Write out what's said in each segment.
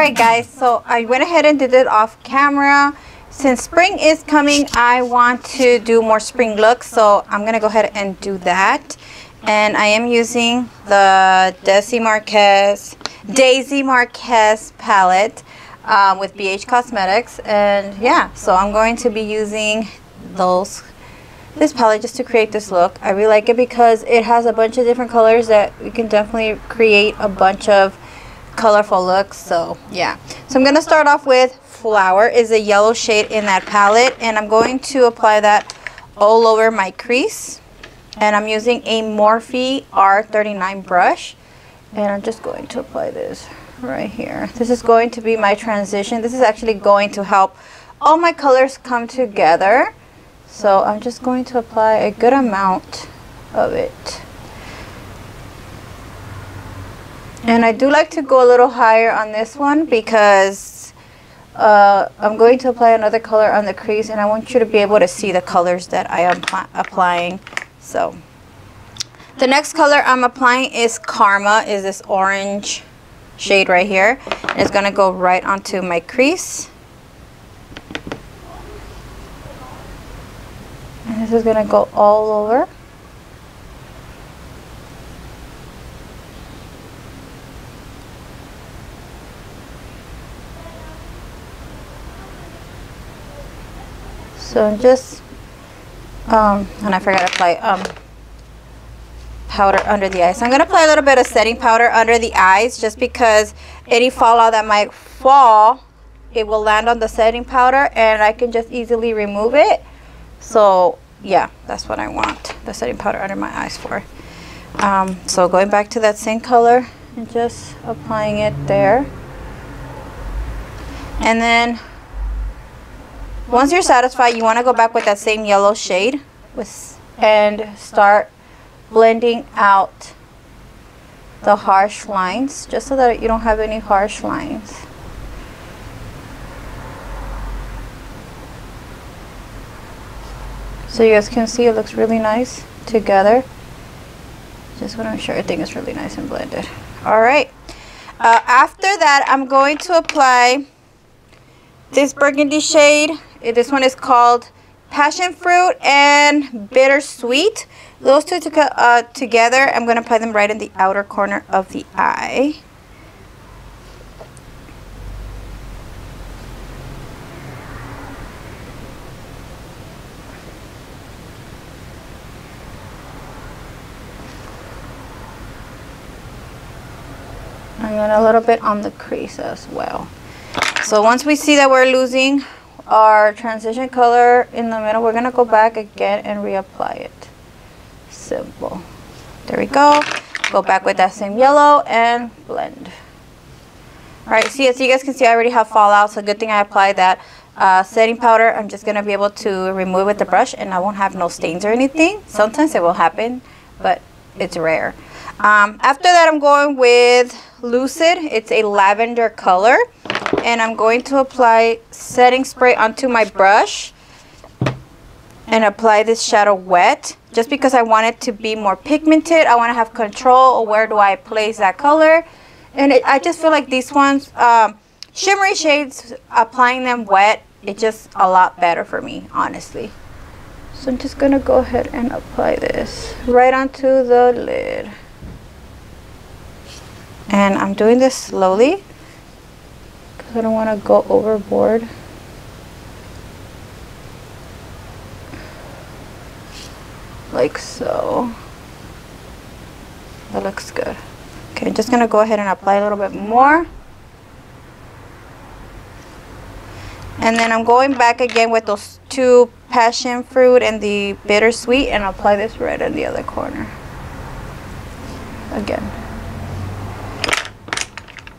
Alright guys, so I went ahead and did it off camera. Since spring is coming, I want to do more spring looks, so I'm going to go ahead and do that. And I am using the Daisy Marquez Palette with BH Cosmetics. And yeah, so I'm going to be using this palette just to create this look. I really like it because it has a bunch of different colors that we can definitely create a bunch of colorful looks. So yeah, so I'm going to start off with Flower, is a yellow shade in that palette, and I'm going to apply that all over my crease. And I'm using a Morphe R39 brush, and I'm just going to apply this right here. This is going to be my transition. This is actually going to help all my colors come together. So I'm just going to apply a good amount of it. And I do like to go a little higher on this one because I'm going to apply another color on the crease, and I want you to be able to see the colors that I am applying. So the next color I'm applying is Karma, is this orange shade right here. And it's going to go right onto my crease. And this is going to go all over. So I'm just, and I forgot to apply powder under the eyes. So I'm going to apply a little bit of setting powder under the eyes, just because any fallout that might fall, it will land on the setting powder and I can just easily remove it. So yeah, that's what I want the setting powder under my eyes for. So going back to that same color and just applying it there. And then once you're satisfied, you want to go back with that same yellow shade and start blending out the harsh lines, just so that you don't have any harsh lines. So you guys can see it looks really nice together. Just want to make sure everything is really nice and blended. Alright, after that I'm going to apply this burgundy shade. This one is called Passion Fruit and Bittersweet. Those two together, I'm going to apply them right in the outer corner of the eye. And then a little bit on the crease as well. So once we see that we're losing our transition color in the middle, we're going to go back again and reapply it. Simple. There we go. Go back with that same yellow and blend. Alright, so as you guys can see, I already have fallout, so good thing I applied that setting powder. I'm just going to be able to remove it with the brush, and I won't have no stains or anything. Sometimes it will happen, but it's rare. After that, I'm going with Lucid. It's a lavender color, and I'm going to apply setting spray onto my brush and apply this shadow wet, just because I want it to be more pigmented. I want to have control of where do I place that color. And I just feel like these ones, shimmery shades, applying them wet, it's just a lot better for me, honestly. So I'm just going to go ahead and apply this right onto the lid. And I'm doing this slowly because I don't want to go overboard. Like so. That looks good. Okay, I'm just going to go ahead and apply a little bit more. And then I'm going back again with those two Passion Fruit and the Bittersweet, and apply this right in the other corner. Again.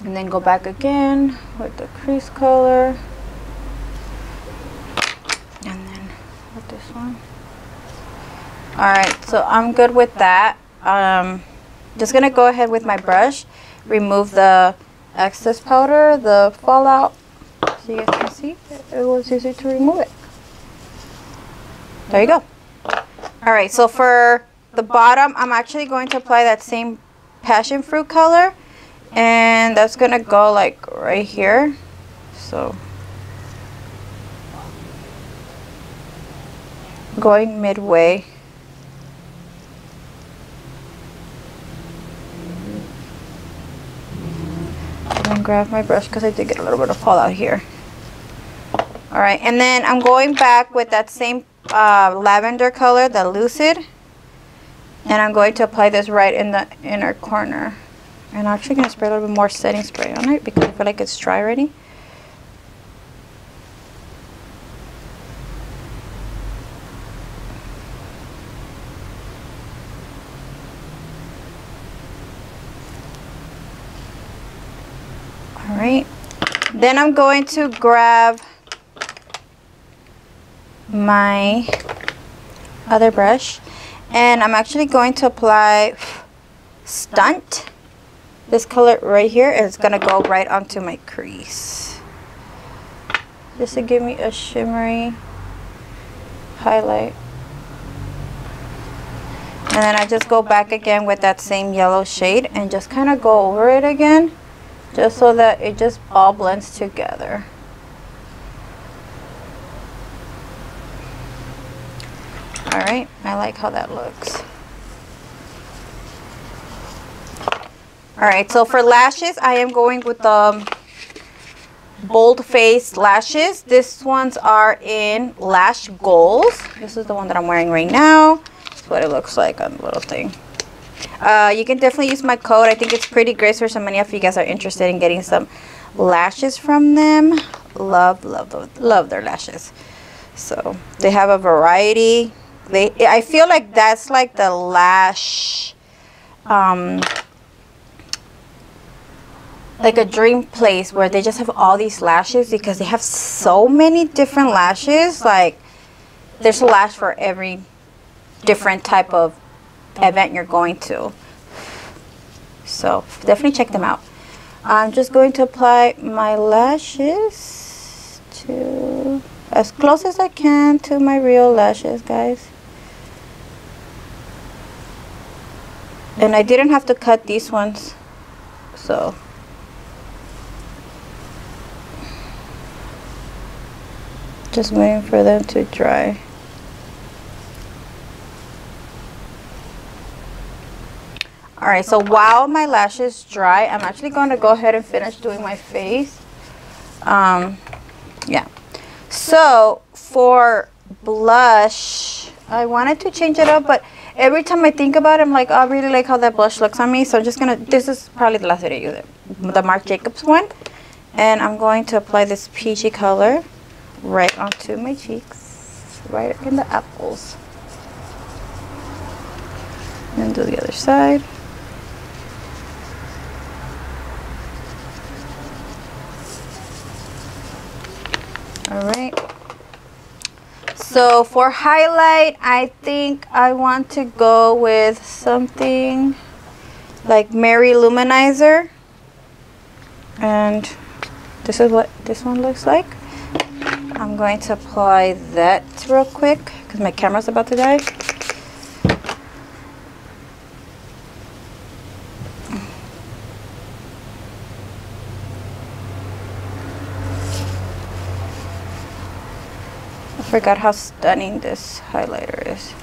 And then go back again with the crease color. And then with this one. Alright, so I'm good with that. Just going to go ahead with my brush, remove the excess powder, the fallout. So you guys can see, it was easy to remove it. There you go. Alright, so for the bottom, I'm actually going to apply that same Passion Fruit color. And that's gonna go like right here. So going midway. And grab my brush because I did get a little bit of fallout here. All right, and then I'm going back with that same lavender color, the Lucid, and I'm going to apply this right in the inner corner. And I'm actually going to spray a little bit more setting spray on it because I feel like it's dry already. All right, then I'm going to grab my other brush and I'm actually going to apply Stunt, this color right here, and it's gonna go right onto my crease just to give me a shimmery highlight. And then I just go back again with that same yellow shade and just kind of go over it again, just so that it just all blends together. All right, I like how that looks. All right, so for lashes, I am going with the bold face lashes. These ones are in Lash Goals. This is the one that I'm wearing right now. That's what it looks like on the little thing. You can definitely use my code. I think it's PRETTYGRACE for so many of you guys are interested in getting some lashes from them. Love, love, love, love their lashes. So they have a variety. I feel like that's like the lash, like a dream place where they just have all these lashes because they have so many different lashes. Like there's a lash for every different type of event you're going to. So definitely check them out. I'm just going to apply my lashes to as close as I can to my real lashes, guys. And I didn't have to cut these ones, so just waiting for them to dry. All right, so while my lashes dry, I'm actually going to go ahead and finish doing my face. Yeah, so for blush, I wanted to change it up, but every time I think about it, I'm like, oh, I really like how that blush looks on me. So I'm just gonna, this is probably the last video I use it, the Marc Jacobs one, and I'm going to apply this peachy color right onto my cheeks, right in the apples, and do the other side. All right. So for highlight, I think I want to go with something like marylou manizer, and this is what this one looks like. I'm going to apply that real quick because my camera's about to die. I forgot how stunning this highlighter is.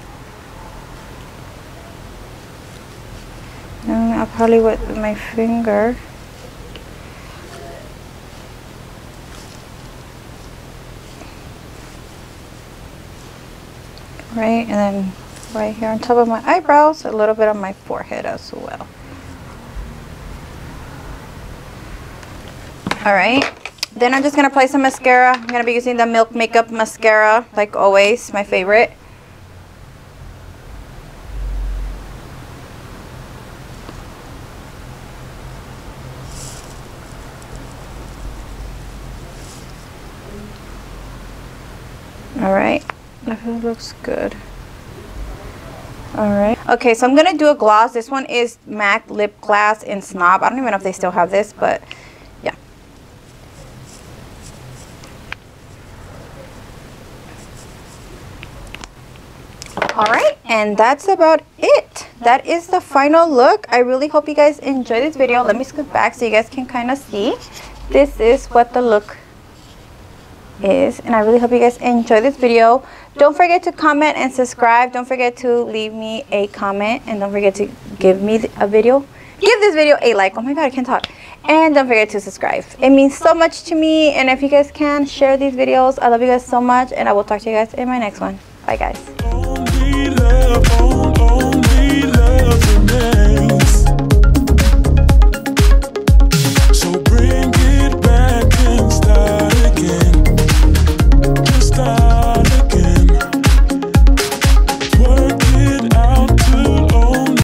And I'll probably with my finger. Right, and then right here on top of my eyebrows, a little bit on my forehead as well. All right. Then I'm just going to apply some mascara. I'm going to be using the Milk Makeup Mascara, like always, my favorite. Alright, that looks good. Alright. Okay, so I'm going to do a gloss. This one is MAC Lip Gloss in Snob. I don't even know if they still have this, but yeah. Alright, and that's about it. that is the final look. I really hope you guys enjoy this video. Let me scoot back so you guys can kind of see. This is what the look is, and I really hope you guys enjoy this video. Don't forget to comment and subscribe. Don't forget to leave me a comment, and don't forget to give me a video. Give this video a like. Oh my god, I can't talk. And don't forget to subscribe. It means so much to me, and if you guys can, share these videos. I love you guys so much, and I will talk to you guys in my next one. Bye guys. Only love, only love.